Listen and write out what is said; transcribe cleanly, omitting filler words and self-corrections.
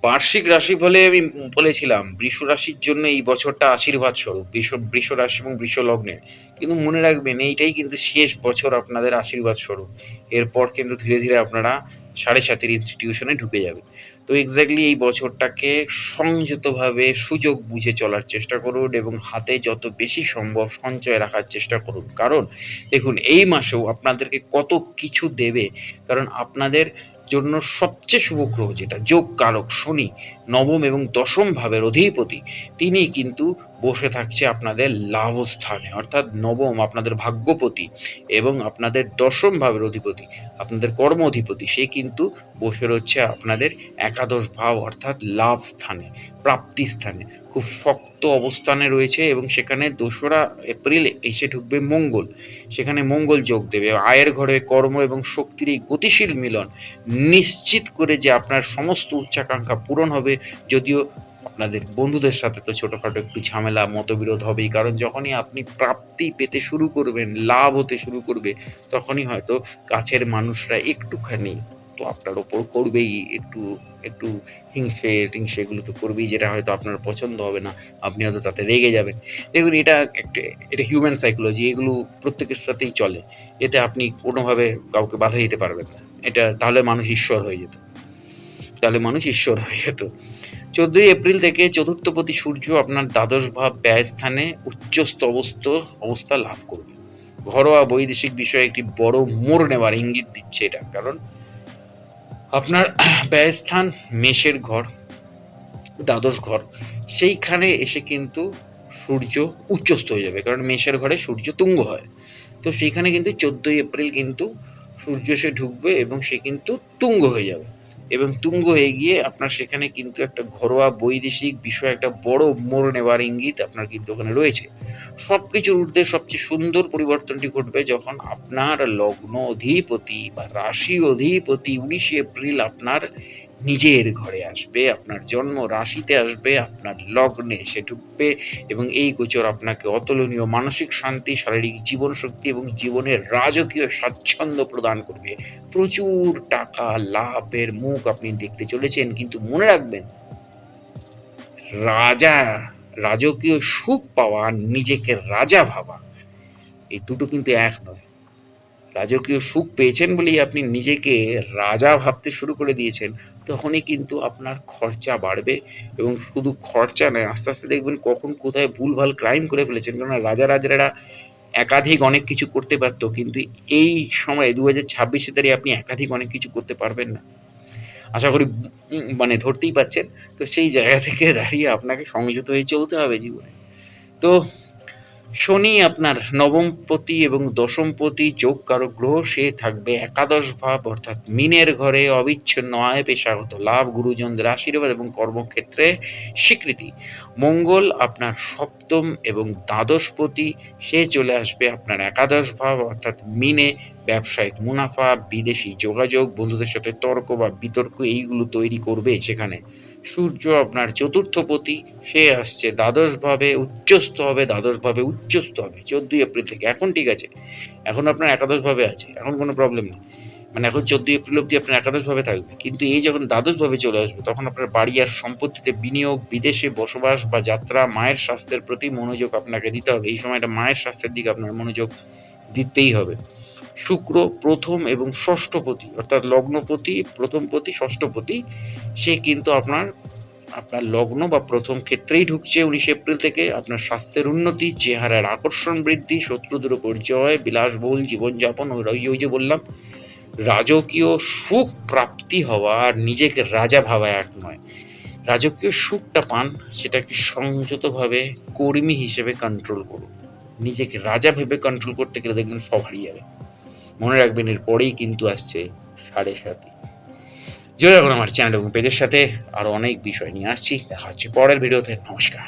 বার্ষিক রাশিফলে আমি বলেছিলাম বৃষ রাশির জন্য এই বছরটা আশীর্বাদ স্বরূপ, বৃষ রাশি এবং বৃষ লগ্নের। কিন্তু মনে রাখবেন এইটাই কিন্তু শেষ বছর আপনাদের আশীর্বাদ স্বরূপ। এরপর কিন্তু ধীরে ধীরে আপনারা ৭.৫ ইনস্টিটিউশনে ঢুকে যাবেন। তো এক্স্যাক্টলি এই বছরটাকে সংযতভাবে সুযোগ বুঝে চলার চেষ্টা করুন এবং হাতে যত বেশি সম্ভব সঞ্চয় রাখার চেষ্টা করুন। কারণ দেখুন এই মাসেও আপনাদেরকে কত কিছু দেবে। কারণ আপনাদের জন্য সবচেয়ে শুভ গ্রহ যেটা যোগ কারক শনি, নবম এবং দশম ভাবের অধিপতি, তিনি কিন্তু বসে থাকছে আপনাদের লাভস্থানে, অর্থাৎ নবম আপনাদের ভাগ্যপতি এবং আপনাদের দশম ভাবের অধিপতি, আপনাদের কর্ম অধিপতি, সে কিন্তু বসে রয়েছে আপনাদের একাদশ ভাব অর্থাৎ লাভ স্থানে, প্রাপ্তি স্থানে, খুব শক্ত অবস্থানে রয়েছে এবং সেখানে ২রা এপ্রিল এসে ঢুকবে মঙ্গল, সেখানে মঙ্গল যোগ দেবে আয়ের ঘরে কর্ম এবং শক্তির এই গতিশীল মিলন নিশ্চিত করে যে আপনার সমস্ত উচ্চাকাঙ্ক্ষা পূরণ হবে। যদিও আপনাদের বন্ধুদের সাথে তো ছোটোখাটো একটু ঝামেলা মতবিরোধ হবেই, কারণ যখনই আপনি প্রাপ্তি পেতে শুরু করবেন, লাভ হতে শুরু করবে, তখনই হয়তো কাছের মানুষরা একটুখানি তো আপনার ওপর করবেই, একটু একটু হিংসে এগুলো তো করবেই, যেটা হয়তো আপনার পছন্দ হবে না, আপনি হয়তো তাতে রেগে যাবেন। দেখুন এটা হিউম্যান সাইকোলজি, এগুলো প্রত্যেকের সাথেই চলে, এতে আপনি কোনোভাবে কাউকে বাধা দিতে পারবেন না। এটা তাহলে মানুষ ঈশ্বর হয়ে যেত, ১৪ই এপ্রিল থেকে চতুর্থপতি সূর্য আপনার দ্বাদশ ভাব ব্যয় স্থানে উচ্চস্থ অবস্থা লাভ করবে। ঘরোয়া বৈদেশিক বিষয়ে একটি বড় মোড় নেওয়ার ইঙ্গিত দিচ্ছে এটা, কারণ আপনার ব্যয়স্থান মেষের ঘর, দ্বাদশ ঘর, সেইখানে এসে কিন্তু সূর্য উচ্চস্থ হয়ে যাবে, কারণ মেষের ঘরে সূর্য তুঙ্গ হয়। তো সেইখানে কিন্তু ১৪ই এপ্রিল কিন্তু সূর্য এসে ঢুকবে এবং সে কিন্তু তুঙ্গ হয়ে যাবে, এবং তুঙ্গ হয়ে গিয়ে আপনার সেখানে কিন্তু একটা ঘরোয়া বৈদেশিক বিষয় একটা বড় মোড় নেওয়ার ইঙ্গিত আপনার কিন্তু ওখানে রয়েছে। সব কিছুর ঊর্ধ্বে সবচেয়ে সুন্দর পরিবর্তনটি ঘটবে যখন আপনার লগ্ন অধিপতি বা রাশি অধিপতি ১৯ এপ্রিল আপনার নিজের ঘরে আসবে, আপনার জন্ম রাশিতে আসবে, আপনার লগ্নে এসে ঢুকবে এবং এই গোচর আপনাকে অতুলনীয় মানসিক শান্তি, শারীরিক জীবন শক্তি এবং জীবনের রাজকীয় স্বাচ্ছন্দ্য প্রদান করবে। প্রচুর টাকা লাভের মুখ আপনি দেখতে চলেছেন, কিন্তু মনে রাখবেন রাজা রাজকীয় সুখ পাওয়া আর নিজেকে রাজা ভাবা এই দুটো কিন্তু এক নয়। রাজকীয় সুখ পেয়েছেন বলেই আপনি নিজেকে রাজা ভাবতে শুরু করে দিয়েছেন, তখনই কিন্তু আপনার খরচা বাড়বে এবং শুধু খরচা নয়, আস্তে আস্তে দেখবেন কখন কোথায় ভুলভাল ক্রাইম করে ফেলেছেন। কারণ রাজারা একাধিক অনেক কিছু করতে পারতো, কিন্তু এই সময়ে ২০২৬ দাঁড়িয়ে আপনি একাধিক অনেক কিছু করতে পারবেন না, আশা করি মানে ধরতেই পাচ্ছেন। তো সেই জায়গা থেকে দাঁড়িয়ে আপনাকে সংযত হয়ে চলতে হবে জীবনে। তো শনি আপনার নবমপতি এবং দশমপতি যোগ কারক গ্রহ, সে থাকবে একাদশ ভাব অর্থাৎ মিনের ঘরে, অবিচ্ছিন্ন আয়, পেশাগত লাভ, গুরুজনদের আশীর্বাদ এবং কর্মক্ষেত্রে স্বীকৃতি। মঙ্গল আপনার সপ্তম এবং দ্বাদশপতি, সে চলে আসবে আপনার একাদশ ভাব অর্থাৎ মিনে, ব্যবসায়িক মুনাফা, বিদেশি যোগাযোগ, বন্ধুদের সাথে তর্ক বা বিতর্ক এইগুলো তৈরি করবে সেখানে। সূর্য আপনার চতুর্থপতি, সে আসছে দ্বাদশভাবে উচ্চস্থ হবে, ১৪ই এপ্রিল থেকে। এখন ঠিক আছে, এখন আপনার একাদশভাবে আছে, এখন কোনো প্রবলেম নেই, মানে এখন ১৪ই এপ্রিল অব্দি আপনার একাদশভাবে থাকবে। কিন্তু এই যখন দ্বাদশভাবে চলে আসবে, তখন আপনার বাড়ি আর সম্পত্তিতে বিনিয়োগ, বিদেশে বসবাস বা যাত্রা, মায়ের স্বাস্থ্যের প্রতি মনোযোগ আপনাকে দিতে হবে। এই সময়টা মায়ের স্বাস্থ্যের দিকে আপনার মনোযোগ দিতেই হবে। শুক্র প্রথম এবং ষষ্ঠপতি অর্থাৎ লগ্নপতি, প্রথমপতি, ষষ্ঠপতি, সে কিন্তু আপনার লগ্ন বা প্রথম ক্ষেত্রেই ঢুকছে ১৯ এপ্রিল থেকে। আপনার স্বাস্থ্যের উন্নতি, চেহারার আকর্ষণ বৃদ্ধি, শত্রুদের উপর জয়, বিলাসবহুল জীবনযাপন, ওই যে বললাম রাজকীয় সুখ প্রাপ্তি হওয়া আর নিজেকে রাজা ভাবা এক নয়। রাজকীয় সুখটা পান, সেটাকে সংযতভাবে কর্মী হিসেবে কন্ট্রোল করুন। নিজেকে রাজা ভেবে কন্ট্রোল করতে গেলে দেখবেন সব হারিয়ে যাবে। মনে রাখবেন এর পরেই কিন্তু আসছে ৭.৭। জুড়ে রাখুন আমার চ্যানেল এবং পেজের সাথে, আরো অনেক বিষয় নিয়ে আসছি। দেখা হচ্ছে পরের ভিডিওতে। নমস্কার।